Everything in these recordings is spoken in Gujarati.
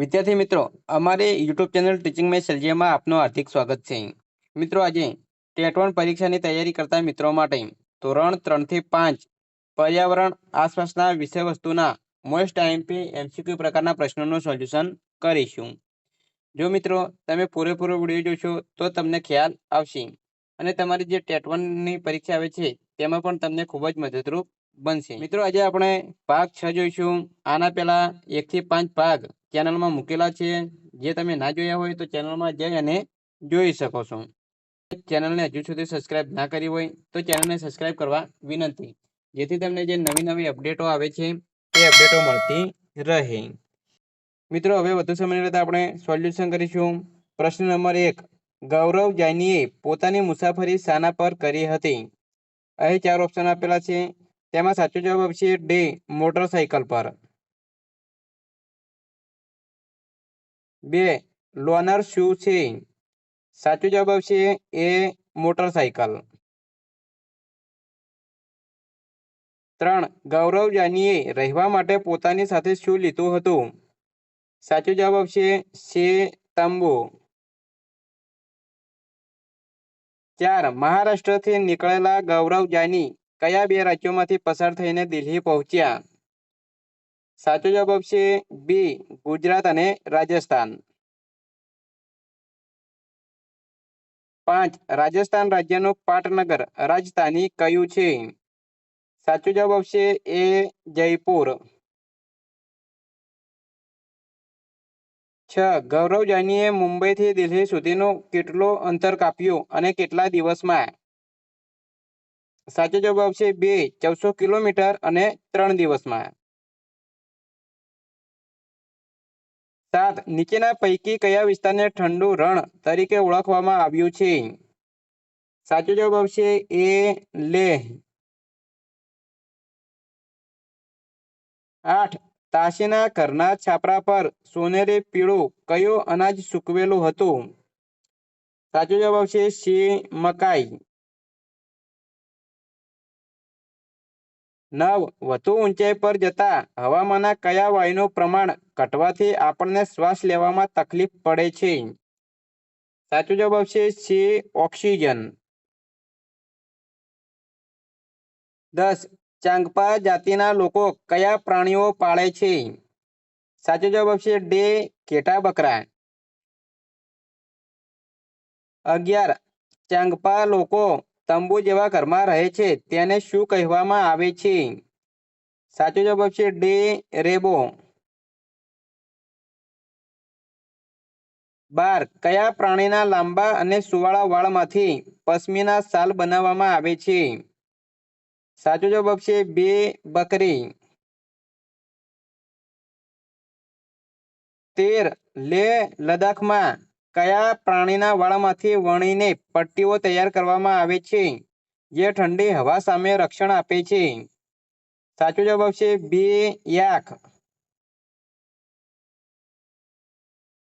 વિદ્યાર્થી મિત્રો, અમારી યુટ્યુબ ચેનલ ટીચિંગ મેં સલજીયામાં આપનું હાર્દિક સ્વાગત છે. મિત્રો, આજે ટેટ 1 પરીક્ષાની તૈયારી કરતા મિત્રો માટે ધોરણ 3 થી 5 પર્યાવરણ આસપાસના વિષયવસ્તુના મોસ્ટ આઈએમપી એમસીક્યુ પ્રકારના પ્રશ્નોનું સોલ્યુશન કરીશું. જો મિત્રો તમે પૂરેપૂરો વિડીયો જોશો તો તમને ખ્યાલ આવશે અને તમારી જે ટેટ 1ની પરીક્ષા આવે છે તેમાં પણ તમને ખૂબ જ મદદરૂપ બનશે. મિત્રો, આજે આપણે ભાગ 6 જોઈશું. આના પહેલા 1 થી 5 ભાગ ચેનલમાં મૂકેલા છે. જે તમે ના જોયા હોય તો ચેનલમાં જઈ અને જોઈ શકો છો. ચેનલને હજુ સુધી સબસ્ક્રાઇબ ના કરી હોય તો ચેનલને સબસ્ક્રાઇબ કરવા વિનંતી, જેથી તમને જે નવી નવી અપડેટો આવે છે તે અપડેટો મળતી રહે. મિત્રો, હવે વધુ સમય લેતા આપણે સોલ્યુશન કરીશું. પ્રશ્ન નંબર 1. ગૌરવ જાનીએ પોતાની મુસાફરી શાના પર કરી હતી? અહીં 4 ઓપ્શન આપેલા છે. તેમાં સાચો જવાબ આવશે ડી, મોટરસાઇકલ પર. 2. લોનર શું છે? સાચો જવાબ આવશે એ, મોટરસાઇકલ. 3. ગૌરવ જાનીએ રહેવા માટે પોતાની સાથે શું લીધું હતું? સાચો જવાબ આવશે સી, તંબુ. 4. મહારાષ્ટ્રથી નીકળેલા ગૌરવ જાની કયા 2 રાજ્યોમાંથી પસાર થઈને દિલ્હી પહોંચ્યા? સાચો જવાબ આવશે બી, ગુજરાત અને રાજસ્થાન. 5. રાજસ્થાન રાજ્યનું પાટનગર રાજધાની કયું છે? સાચો જવાબ આવશે એ, જયપુર. 6. ગૌરવ જાનીએ મુંબઈથી દિલ્હી સુધીનું કેટલો અંતર કાપ્યું અને કેટલા દિવસમાં? સાચો જવાબ આવશે બે, 1400 કિલોમીટર અને 3 દિવસમાં. 7. નીચેના પૈકી કયા વિસ્તારને ઠંડુ રણ તરીકે ઓળખવામાં આવ્યું છે? સાચો જવાબ આવશે એ, લેહ. 8. તાશીના ઘરના છાપરા પર સોનેરી પીળું કયું અનાજ સૂકવેલું હતું? સાચો જવાબ આવશે સી, મકાઈ. 9. વધુ ઊંચાઈ પર જતા હવામાંના કયા વાયુનું પ્રમાણ ઘટવાથી આપણને શ્વાસ લેવામાં તકલીફ પડે છે? સાચો જવાબ આવશે સી, ઓક્સિજન. 10. ચાંગપા જાતિના લોકો કયા પ્રાણીઓ પાળે છે? સાચો જવાબ આવશે ડી, ઘેટા બકરા. 11. ચાંગપા લોકો તંબુ જેવા ઘરમાં રહે છે તેને શું કહેવામાં આવે છે? સાચો જવાબ આવશે ડી, રેબો. 12. કયા પ્રાણીના લાંબા અને સુવાળા વાળમાંથી પશ્મિના શાલ બનાવવામાં આવે છે? સાચો જવાબ આવશે બે, બકરી. 13. લેહ લદ્દાખમાં કયા પ્રાણીના વાળમાંથી વણીને પટ્ટીઓ તૈયાર કરવામાં આવે છે જે ઠંડી હવા સામે રક્ષણ આપે છે? સાચો જવાબ આવશે બી, યાક.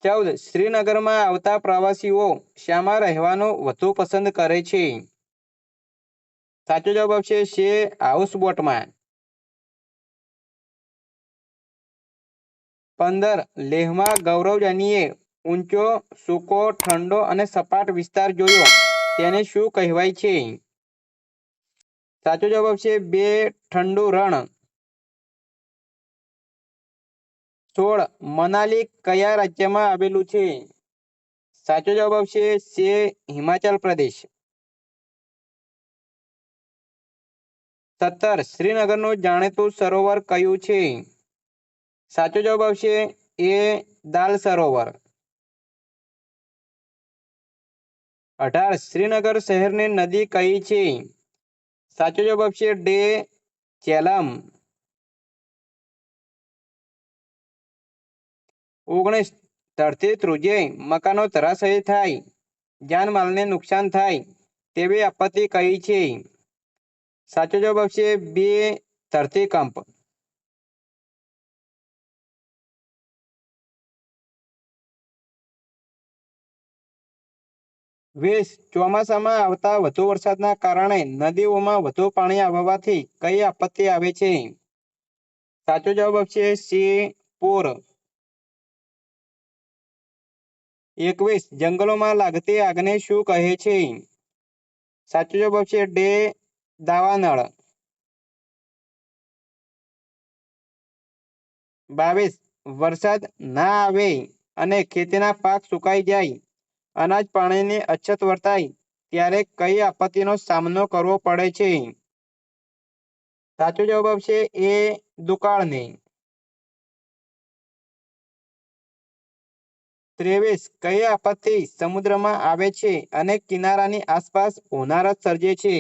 14. શ્રીનગરમાં આવતા પ્રવાસીઓ શામાં રહેવાનું વધુ પસંદ કરે છે? સાચો જવાબ આવશે સી, હાઉસબોટમાં. 15. લેહમાં ગૌરવ જાનીએ ઊંચો, સૂકો, ઠંડો અને સપાટ વિસ્તાર જોયો તેને શું કહેવાય છે? સાચો જવાબ આવશે બે, ઠંડુ રણ. 16. મનાલી કયા રાજ્યમાં આવેલું છે? સાચો જવાબ આવશે સી, હિમાચલ પ્રદેશ. 17. શ્રીનગરનું જાણીતું સરોવર કયું છે? સાચો જવાબ આવશે એ, દાલ સરોવર. 18. શ્રીનગર શહેરની નદી કઈ છે? સાચો જવાબ આવશે ડી, ઝેલમ. 19. ધરતી ધ્રુજે મકાનો ધરાશયી થાય, જાનમાલને નુકસાન થાય તેવી આપત્તિ કઈ છે? સાચો જવાબ આવશે બે, ધરતીકંપ. 20. ચોમાસામાં આવતા વધુ વરસાદના કારણે નદીઓમાં વધુ પાણી આવવાથી કઈ આપત્તિ આવે છે? સાચો જવાબ આવશે સી, પૂર. 21 જંગલોમાં લાગતી આગને શું કહે છે? સાચો જવાબ આવશે ડે દાવાનળ. 22 વરસાદ ના આવે અને ખેતીના પાક સુકાઈ જાય, અનાજ પાણીની અછત વર્તાય ત્યારે કઈ આપત્તિનો સામનો કરવો પડે છે? સાચો જવાબ આવશે એ દુકાળને. 23 કઈ આપત્તિ સમુદ્રમાં આવે છે અને કિનારાની આસપાસ હોનારત સર્જે છે?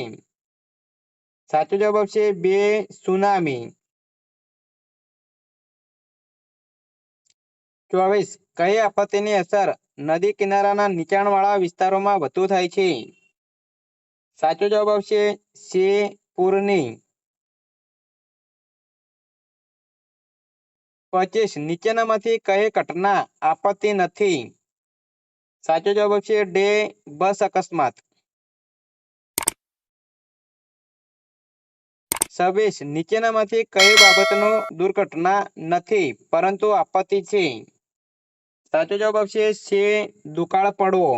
સાચો જવાબ આવશે બે સુનામી. 24 કઈ આપત્તિની અસર નદી કિનારાના નીચાણવાળા વિસ્તારોમાં વધુ થાય છે? સાચો જવાબ આવશે સે પૂરની. 25 નીચેનામાંથી કઈ ઘટના આપત્તિ નથી? સાચો જવાબ આવશે ડે બસ અકસ્માત. 26 નીચેનામાંથી કઈ બાબતનો દુર્ઘટના નથી પરંતુ આપત્તિ છે? સાચો જવાબ આવશે સે દુકાળ પડવો.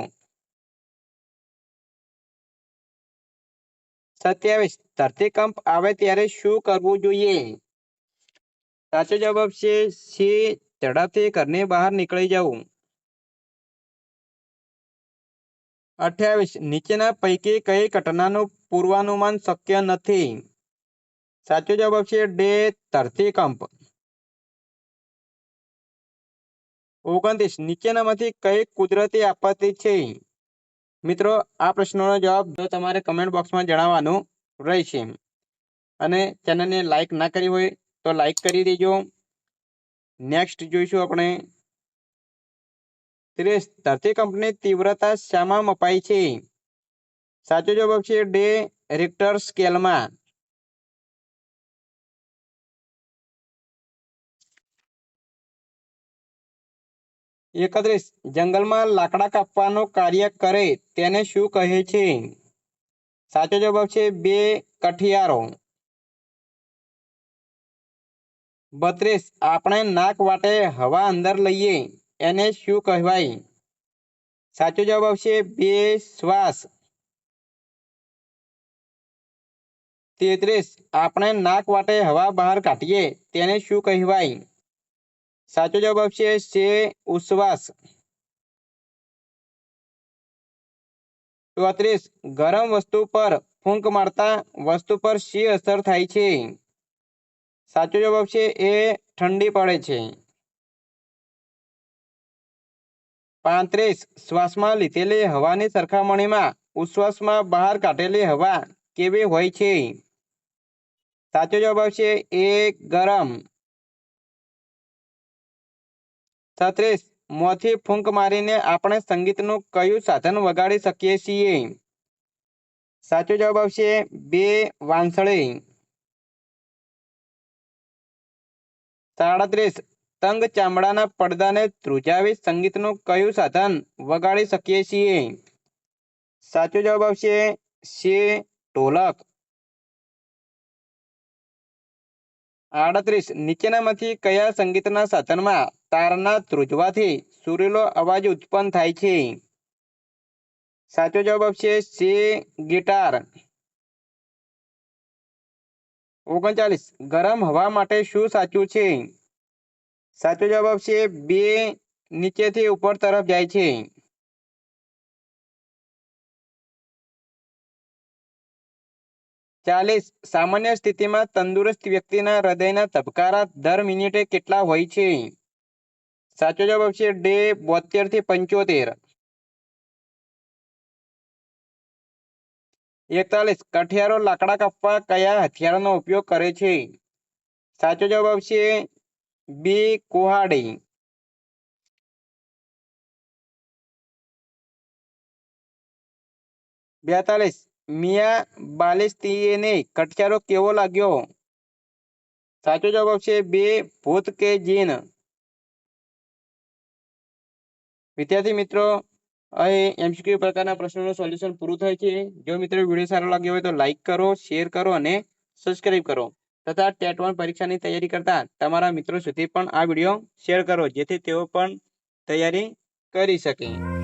27 ધરતીકંપ આવે ત્યારે શું કરવું જોઈએ? સાચો જવાબ આવશે સે ઝડપથી ઘરની બહાર નીકળી જવું. 28 નીચેના પૈકી કઈ ઘટનાનું પૂર્વાનુમાન શક્ય નથી? સાચો જવાબ આવશે ડે ધરતીકંપ. 29 નીચેનામાંથી કઈ કુદરતી આપત્તિ છે? મિત્રો આ પ્રશ્નનો જવાબ જો તમારે કમેન્ટ બોક્સમાં જણાવવાનું રહેશે. અને ચેનલને લાઈક ના કરી હોય તો લાઈક કરી દેજો. નેક્સ્ટ જોઈશું આપણે 30 ધરતીકંપની તીવ્રતા શામાં મપાય છે? સાચો જવાબ આવશે ડે રિક્ટર સ્કેલમાં. 31 જંગલમાં લાકડા કાપવાનું કાર્ય કરે તેને શું કહે છે? સાચો જવાબ આવશે બે કઠિયારો. 32 આપણે નાક વાટે હવા અંદર લઈએ એને શું કહેવાય? સાચો જવાબ આવશે બે શ્વાસ. 33 આપણે નાક વાટે હવા બહાર કાઢીએ તેને શું કહેવાય? સાચો જવાબ આવશે સે ઉશ્વાસ. 34 ગરમ વસ્તુ પર ફૂંક મારતા વસ્તુ પર શી અસર થાય છે? સાચો જવાબ આવશે એ ઠંડી પડે છે. 35 શ્વાસમાં લીધેલી હવાની સરખામણીમાં ઉશ્વાસમાં બહાર કાઢેલી હવા કેવી હોય છે? સાચો જવાબ આવશે એ ગરમ. 36 મોંથી ફૂંક મારીને આપણે સંગીતનું કયું સાધન વગાડી શકીએ છીએ? સાચો જવાબ આવશે બે વાંસળી. 37 તંગ ચામડાના પડદાને ધ્રુજાવી સંગીતનું કયું સાધન વગાડી શકીએ છીએ? સાચો જવાબ આવશે સે ઢોલક. 38 નીચેનામાંથી કયા સંગીતના સાધનમાં તારના ધ્રુજવાથી સુરીલો અવાજ ઉત્પન્ન થાય છે? સાચો જવાબ આવશે સે ગિટાર. 39 ગરમ હવા માટે શું સાચું છે? સાચો જવાબ આવશે બે નીચેથી ઉપર તરફ જાય છે. 40 સામાન્ય સ્થિતિમાં તંદુરસ્ત વ્યક્તિના હૃદયના ધબકારા દર મિનિટે કેટલા હોય છે? સાચો જવાબ આવશે ડે 72 થી 75. 41 કઠિયારો લાકડા કાપવા કયા હથિયારનો ઉપયોગ કરે છે? સાચો જવાબ આવશે બી કુહાડી. 42 મિયા બાલિસ્તીને કઠિયારો કેવો લાગ્યો? સાચો જવાબ આવશે બે ભૂત કે જીન. વિદ્યાર્થી મિત્રો અહીં એમસીક્યુ પ્રકારના પ્રશ્નોનું સોલ્યુશન પૂરું થાય છે. જો મિત્રો વિડીયો સારો લાગ્યો હોય તો લાઈક કરો, શેર કરો અને સબસ્ક્રાઇબ કરો તથા ટેટ 1 પરીક્ષાની તૈયારી કરતા તમારા મિત્રો સુધી પણ આ વિડીયો શેર કરો જેથી તેઓ પણ તૈયારી કરી શકે.